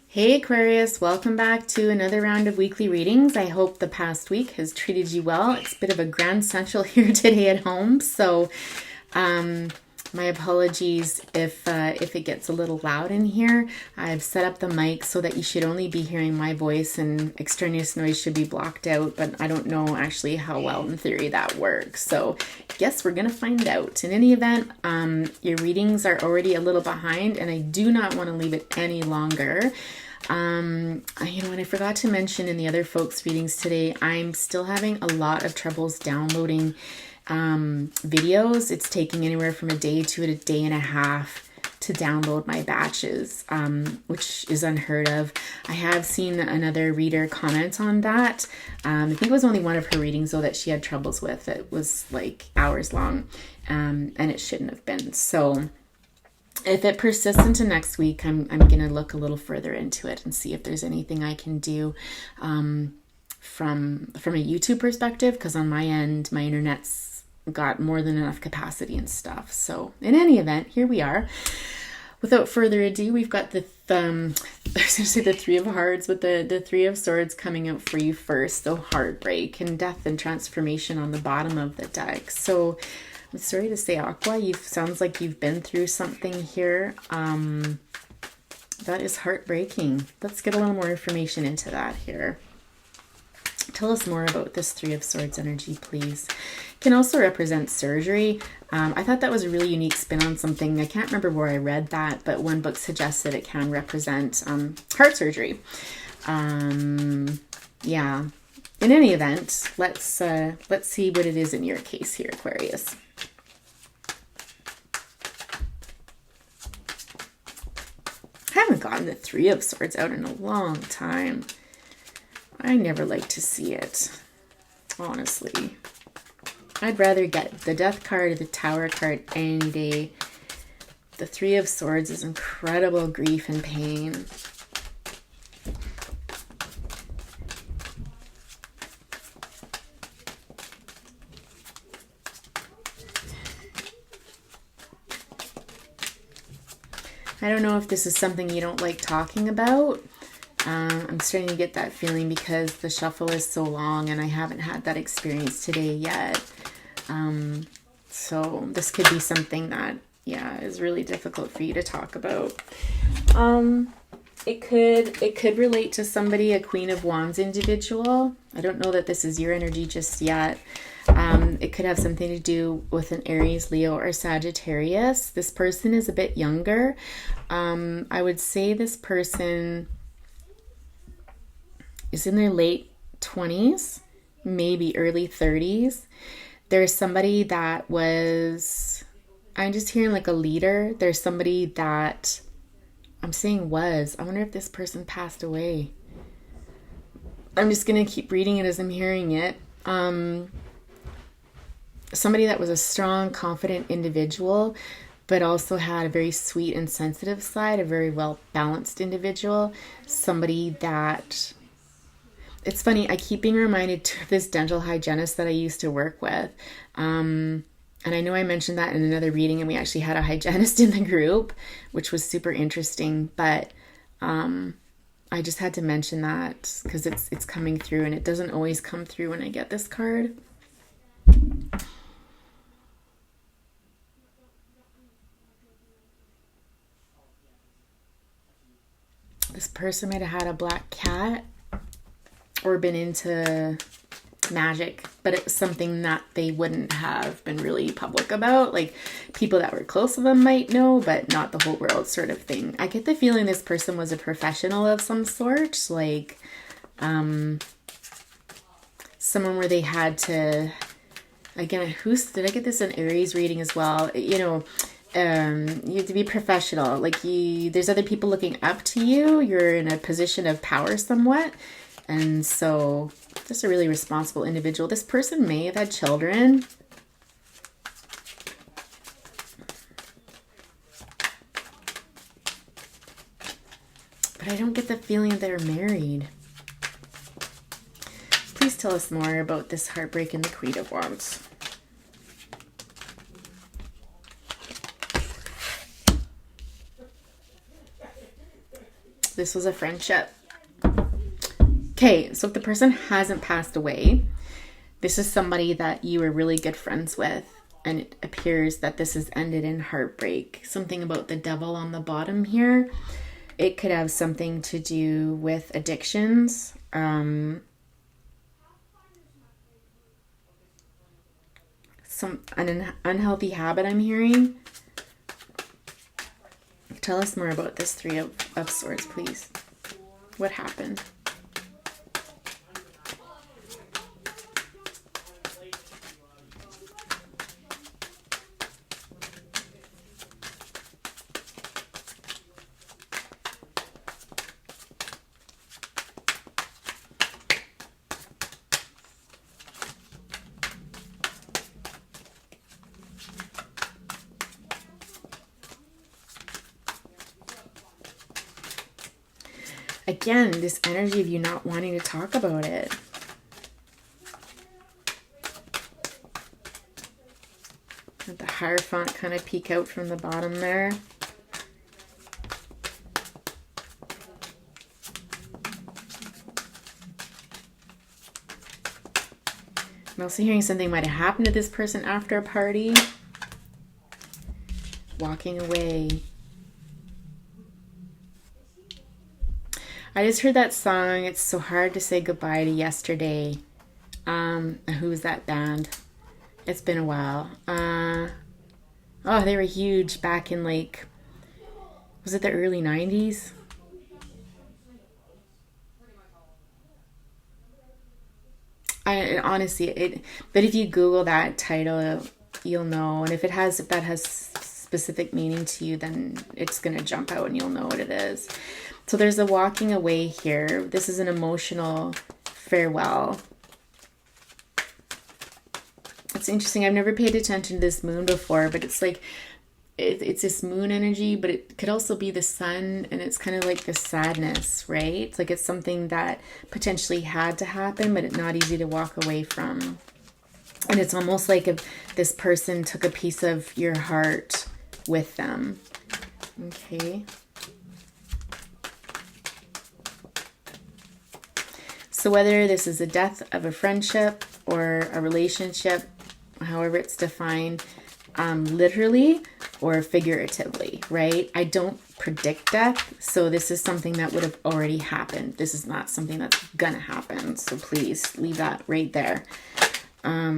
Hey Aquarius, welcome back to another round of weekly readings. I hope the past week has treated you well. It's a bit of a grand central here today at home, so my apologies if it gets a little loud in here. I've set up the mic so that you should only be hearing my voice and extraneous noise should be blocked out, but I don't know actually how well in theory that works. So guess we're going to find out. In any event, your readings are already a little behind and I do not want to leave it any longer. And I forgot to mention in the other folks' readings today, I'm still having a lot of troubles downloading videos. It's taking anywhere from a day to a day and a half to download my batches, which is unheard of. I have seen another reader comment on that. I think it was only one of her readings though that she had troubles with. It was like hours long, and it shouldn't have been. So if it persists into next week, I'm going to look a little further into it and see if there's anything I can do from a YouTube perspective, because on my end, my internet's got more than enough capacity and stuff. So in any event, here we are. Without further ado, we've got the Three of Hearts with the Three of Swords coming out for you first. So Heartbreak and Death and Transformation on the bottom of the deck. So I'm sorry to say, Aqua, sounds like you've been through something here. That is heartbreaking. Let's get a little more information into that here. Tell us more about this Three of Swords energy, please. It can also represent surgery. I thought that was a really unique spin on something. I can't remember where I read that, but one book suggests that it can represent heart surgery. Yeah. In any event, let's see what it is in your case here, Aquarius. I haven't gotten the Three of Swords out in a long time. I never like to see it, honestly. I'd rather get the Death card or the Tower card any day. The Three of Swords is incredible grief and pain. I don't know if this is something you don't like talking about. I'm starting to get that feeling because the shuffle is so long and I haven't had that experience today yet. So this could be something that, is really difficult for you to talk about. It could relate to somebody, a Queen of Wands individual. I don't know that this is your energy just yet. It could have something to do with an Aries, Leo, or Sagittarius. This person is a bit younger. I would say this person is in their late 20s, maybe early 30s. There's somebody that was, I'm just hearing like a leader. There's somebody that I'm saying was. I wonder if this person passed away. I'm just going to keep reading it as I'm hearing it. Somebody that was a strong, confident individual, but also had a very sweet and sensitive side, a very well-balanced individual. Somebody that, it's funny, I keep being reminded of this dental hygienist that I used to work with. And I know I mentioned that in another reading, and we actually had a hygienist in the group, which was super interesting. But I just had to mention that because it's coming through, and it doesn't always come through when I get this card. This person might have had a black cat or been into magic, but it was something that they wouldn't have been really public about. Like people that were close to them might know, but not the whole world sort of thing. I get the feeling this person was a professional of some sort, like someone where they had to, again, did I get this in Aries reading as well? You have to be professional. Like there's other people looking up to you. You're in a position of power somewhat. And so just a really responsible individual. This person may have had children. But I don't get the feeling that they're married. Please tell us more about this heartbreak and the Queen of Wands. This was a friendship. Okay, so if the person hasn't passed away, this is somebody that you were really good friends with, and it appears that this has ended in heartbreak. Something about the devil on the bottom here. It could have something to do with addictions. An unhealthy habit I'm hearing. Tell us more about this Three of Swords, please. What happened? Again, this energy of you not wanting to talk about it. Let the Hierophant kind of peek out from the bottom there. I'm also hearing something might have happened to this person after a party. Walking away. I just heard that song, It's So Hard to Say Goodbye to Yesterday. Who's that band? It's been a while. Oh, they were huge back in like, was it the early 90s? But if you Google that title, you'll know. And if that has specific meaning to you, then it's going to jump out and you'll know what it is. So there's a walking away here. This is an emotional farewell. It's interesting. I've never paid attention to this moon before, but it's like, it's this moon energy, but it could also be the sun, and it's kind of like the sadness, right? It's like it's something that potentially had to happen, but it's not easy to walk away from. And it's almost like if this person took a piece of your heart with them. Okay. So whether this is a death of a friendship or a relationship, however it's defined, literally or figuratively, right? I don't predict death, so this is something that would have already happened. This is not something that's gonna happen, so please leave that right there. I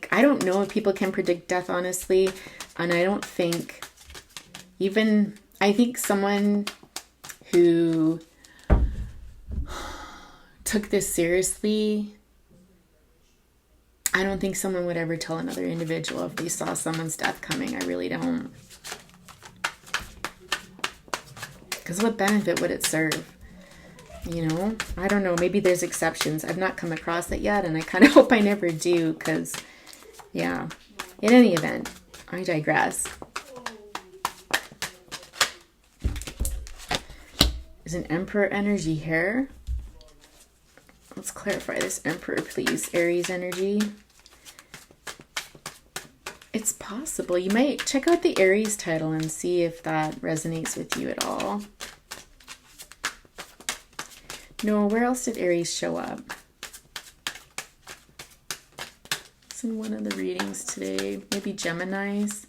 don't know if people can predict death, honestly, and I think someone who took this seriously, I don't think someone would ever tell another individual if they saw someone's death coming. I really don't. Because what benefit would it serve? You know? I don't know. Maybe there's exceptions. I've not come across it yet, and I kind of hope I never do, because, yeah. In any event, I digress. There's an Emperor energy here. Let's clarify this Emperor, please. Aries energy. It's possible. You might check out the Aries title and see if that resonates with you at all. No, where else did Aries show up? It's in one of the readings today. Maybe Gemini's.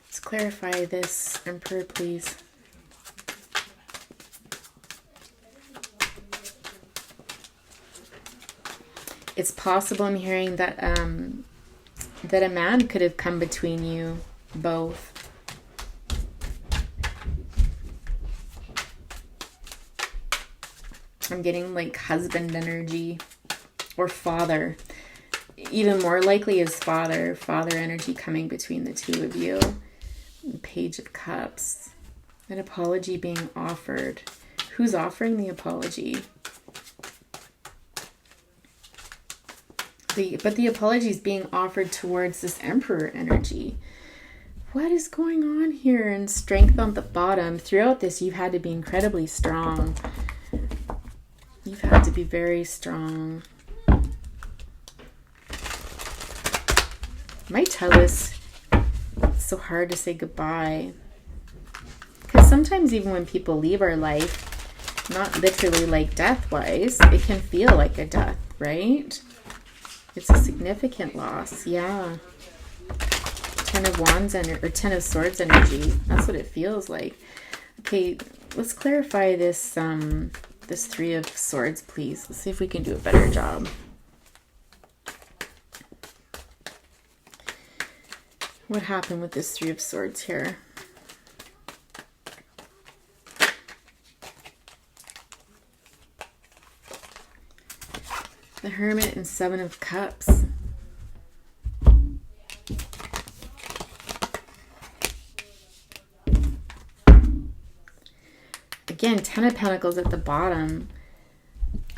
Let's clarify this Emperor, please. It's possible, I'm hearing, that that a man could have come between you both. I'm getting like husband energy or father. Even more likely is father energy coming between the two of you. Page of Cups. An apology being offered. Who's offering the apology? But the apology is being offered towards this Emperor energy. What is going on here? And strength on the bottom. Throughout this, you've had to be incredibly strong. You've had to be very strong. might tell us it's so hard to say goodbye. Because sometimes even when people leave our life, not literally like death-wise, it can feel like a death, right? It's a significant loss, yeah. Ten of Wands or Ten of Swords energy. That's what it feels like. Okay, let's clarify this this Three of Swords, please. Let's see if we can do a better job. What happened with this Three of Swords here? The Hermit and Seven of Cups. Again, Ten of Pentacles at the bottom.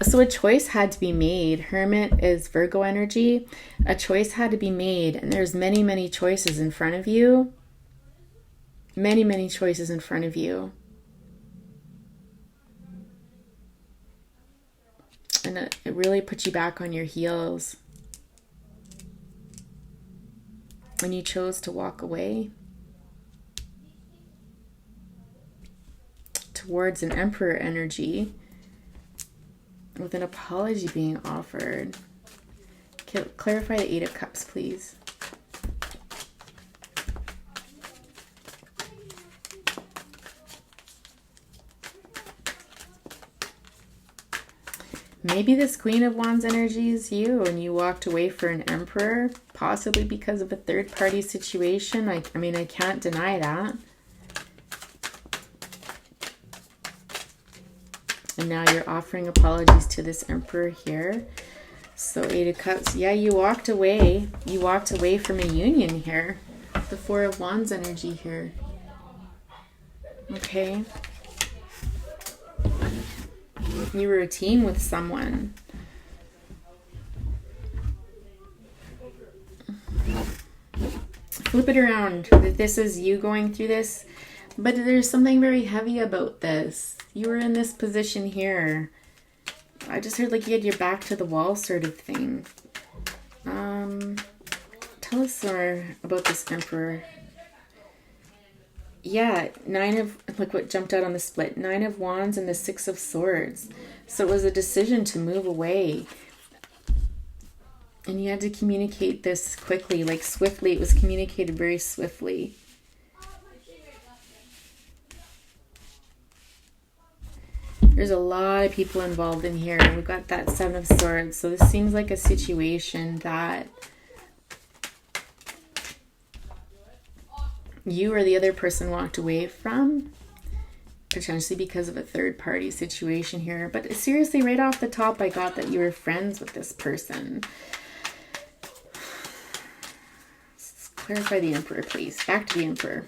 So a choice had to be made. Hermit is Virgo energy. A choice had to be made, and there's many, many choices in front of you. Many, many choices in front of you. And it really puts you back on your heels. And you chose to walk away towards an Emperor energy with an apology being offered. Clarify the Eight of Cups, please. Maybe this Queen of Wands energy is you and you walked away for an Emperor, possibly because of a third-party situation. I mean, I can't deny that. And now you're offering apologies to this Emperor here. So Eight of Cups. Yeah, you walked away. You walked away from a union here. The Four of Wands energy here. Okay. You were a team with someone. Flip it around. This is you going through this. But there's something very heavy about this. You were in this position here. I just heard like you had your back to the wall sort of thing. Tell us more about this Emperor. Yeah, look what jumped out on the split. Nine of Wands and the Six of Swords. So it was a decision to move away. And you had to communicate this quickly, like swiftly. It was communicated very swiftly. There's a lot of people involved in here. We've got that Seven of Swords. So this seems like a situation that you or the other person walked away from, potentially because of a third-party situation here. But seriously, right off the top, I got that you were friends with this person. Let's clarify the Emperor, please. Back to the Emperor.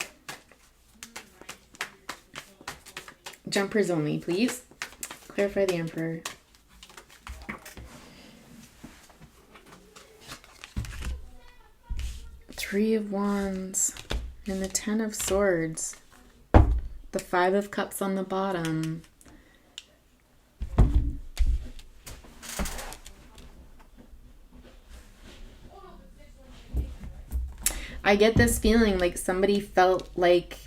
Jumpers only, please. Clarify the Emperor. Three of Wands and the Ten of Swords. The Five of Cups on the bottom. I get this feeling like somebody felt like...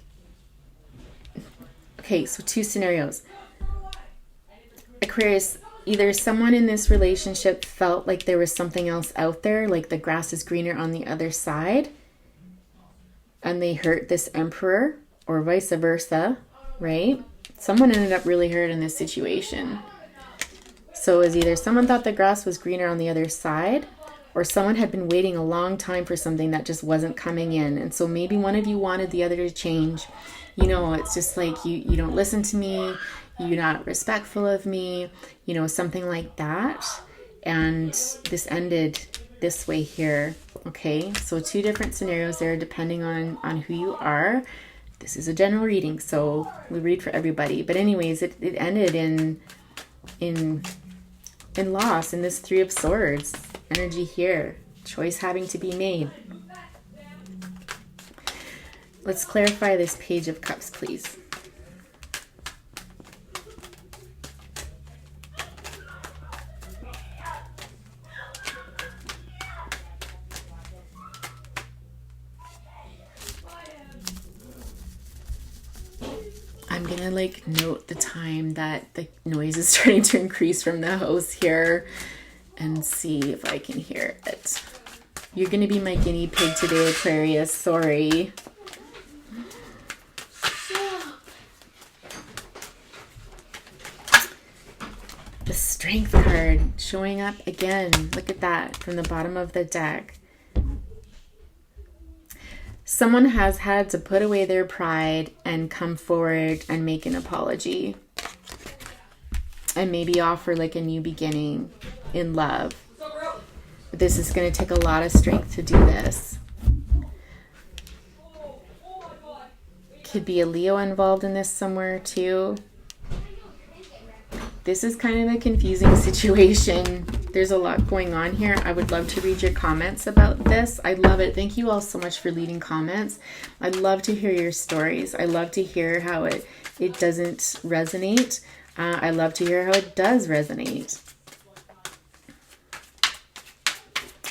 Okay, so two scenarios. Aquarius, either someone in this relationship felt like there was something else out there, like the grass is greener on the other side, and they hurt this Emperor, or vice versa, right? Someone ended up really hurt in this situation. So it was either someone thought the grass was greener on the other side, or someone had been waiting a long time for something that just wasn't coming in. And so maybe one of you wanted the other to change. You know, it's just like you don't listen to me, you're not respectful of me, you know, something like that. And this ended this way here. Okay, so two different scenarios there depending on who you are. This is a general reading, so we read for everybody. But anyways, it ended in loss, in this Three of Swords energy here. Choice having to be made. Let's clarify this Page of Cups, please. gonna like note the time that the noise is starting to increase from the house here and see if I can hear it. You're gonna be my guinea pig today, Aquarius. Sorry. The Strength card showing up again. Look at that from the bottom of the deck. Someone has had to put away their pride and come forward and make an apology. And maybe offer like a new beginning in love. But this is going to take a lot of strength to do this. Could be a Leo involved in this somewhere too. This is kind of a confusing situation. There's a lot going on here. I would love to read your comments about this. I love it. Thank you all so much for leaving comments. I'd love to hear your stories. I love to hear how it doesn't resonate. I love to hear how it does resonate.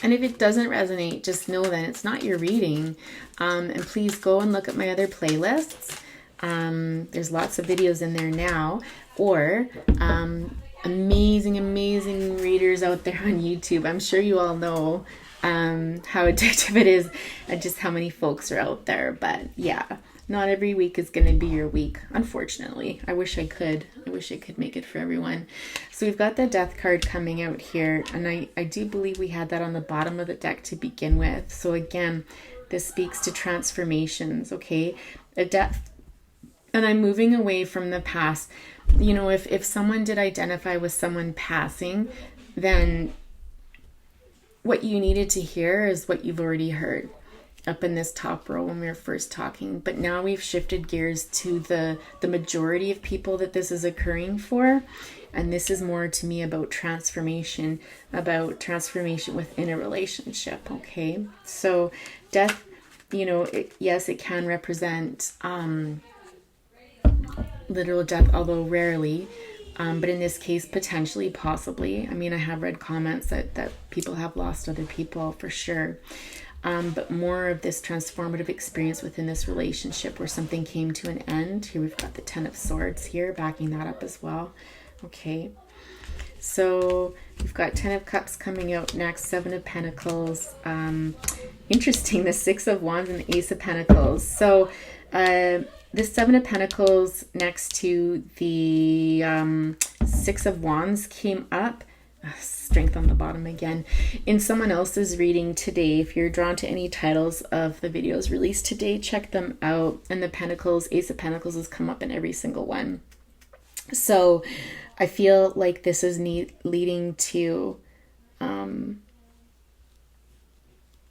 And if it doesn't resonate, just know that it's not your reading. And please go and look at my other playlists. There's lots of videos in there now. Or amazing readers out there on YouTube. I'm sure you all know how addictive it is and just how many folks are out there. But yeah, not every week is going to be your week, unfortunately. I wish I could. I wish I could make it for everyone. So we've got the Death card coming out here. And I do believe we had that on the bottom of the deck to begin with. So again, this speaks to transformations, okay? A death. And I'm moving away from the past. You know, if someone did identify with someone passing, then what you needed to hear is what you've already heard up in this top row when we were first talking. But now we've shifted gears to the majority of people that this is occurring for. And this is more to me about transformation within a relationship, okay? So death, you know, yes, it can represent literal death, although rarely, but in this case, potentially, possibly. I mean, I have read comments that people have lost other people for sure, but more of this transformative experience within this relationship where something came to an end. Here we've got the Ten of Swords here, backing that up as well. Okay, so we've got Ten of Cups coming out next, Seven of Pentacles. Interesting, the Six of Wands and the Ace of Pentacles. So, the Seven of Pentacles next to the Six of Wands came up. Strength on the bottom again. In someone else's reading today, if you're drawn to any titles of the videos released today, check them out. And the Pentacles, Ace of Pentacles has come up in every single one. So I feel like this is leading to...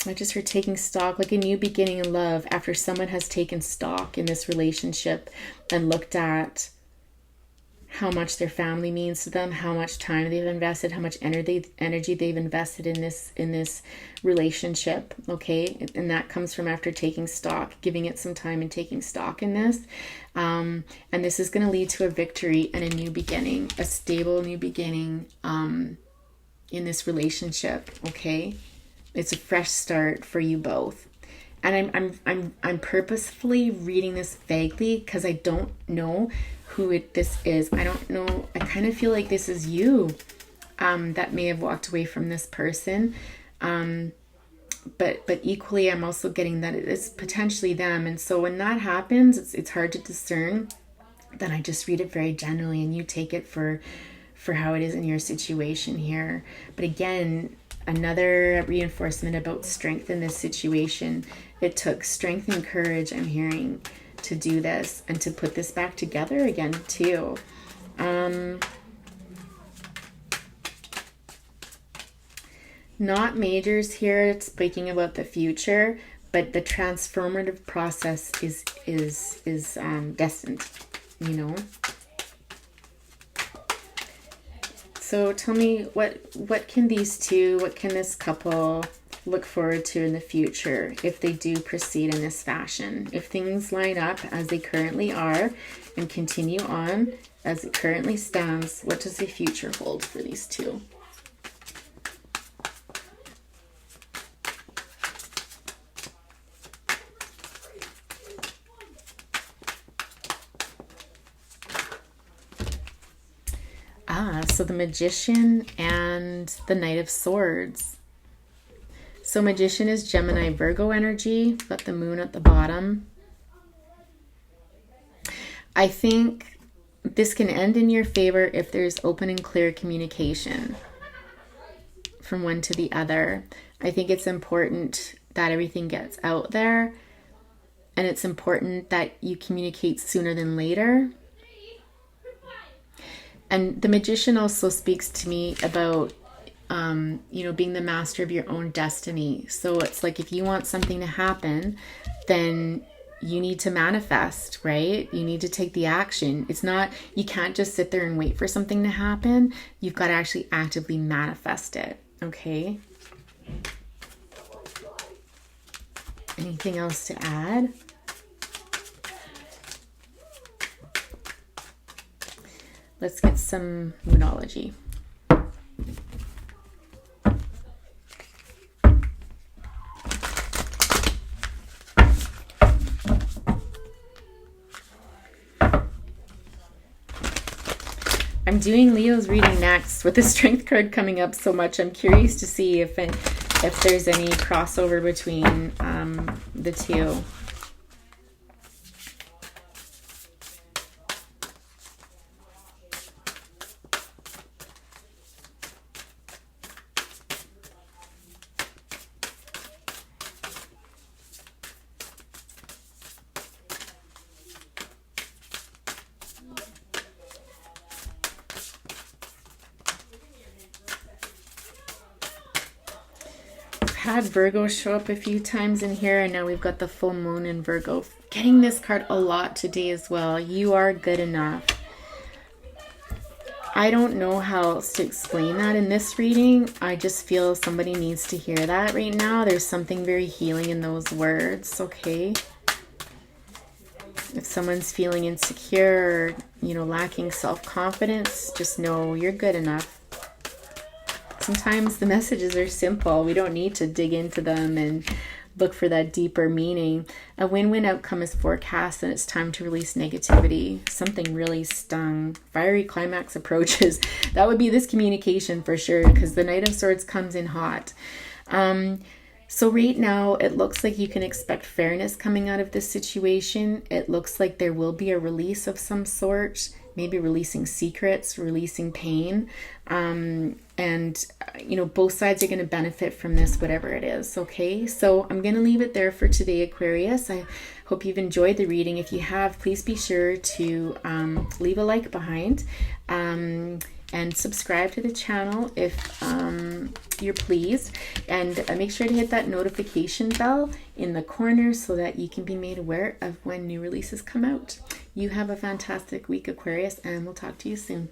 I just heard taking stock, like a new beginning in love after someone has taken stock in this relationship and looked at how much their family means to them, how much time they've invested, how much energy they've invested in this relationship, okay? And that comes from after taking stock, giving it some time and taking stock in this. And this is going to lead to a victory and a new beginning, a stable new beginning in this relationship, okay? It's a fresh start for you both. And I'm purposefully reading this vaguely because I don't know who this is. I don't know. I kind of feel like this is you that may have walked away from this person. But equally, I'm also getting that it's potentially them. And so when that happens, it's hard to discern. Then I just read it very generally and you take it for how it is in your situation here. But again, another reinforcement about strength in this situation. It took strength and courage, I'm hearing, to do this and to put this back together again too. Not majors here. It's speaking about the future, but the transformative process is destined, you know. So tell me, what can this couple look forward to in the future if they do proceed in this fashion? If things line up as they currently are and continue on as it currently stands, what does the future hold for these two? So the Magician and the Knight of Swords. So Magician is Gemini Virgo energy. Got the moon at the bottom. I think this can end in your favor if there's open and clear communication from one to the other. I think it's important that everything gets out there, and it's important that you communicate sooner than later. And the Magician also speaks to me about, being the master of your own destiny. So it's like, if you want something to happen, then you need to manifest, right? You need to take the action. It's not, you can't just sit there and wait for something to happen. You've got to actually actively manifest it, okay? Anything else to add? Let's get some Moonology. I'm doing Leo's reading next with the Strength card coming up so much. I'm curious to see if there's any crossover between the two. Had Virgo show up a few times in here, and now we've got the full moon in Virgo. Getting this card a lot today as well. You are good enough. I don't know how else to explain that in this reading. I just feel somebody needs to hear that right now. There's something very healing in those words, okay? If someone's feeling insecure or, lacking self-confidence, just know you're good enough. Sometimes the messages are simple. We don't need to dig into them and look for that deeper meaning. A win-win outcome is forecast, and it's time to release negativity. Something really stung. Fiery climax approaches. That would be this communication for sure, because the Knight of Swords comes in hot. So right now, it looks like you can expect fairness coming out of this situation. It looks like there will be a release of some sort. Maybe releasing secrets, releasing pain. Both sides are going to benefit from this, whatever it is, okay? So I'm going to leave it there for today, Aquarius. I hope you've enjoyed the reading. If you have, please be sure to leave a like behind and subscribe to the channel if you're pleased. And make sure to hit that notification bell in the corner so that you can be made aware of when new releases come out. You have a fantastic week, Aquarius, and we'll talk to you soon.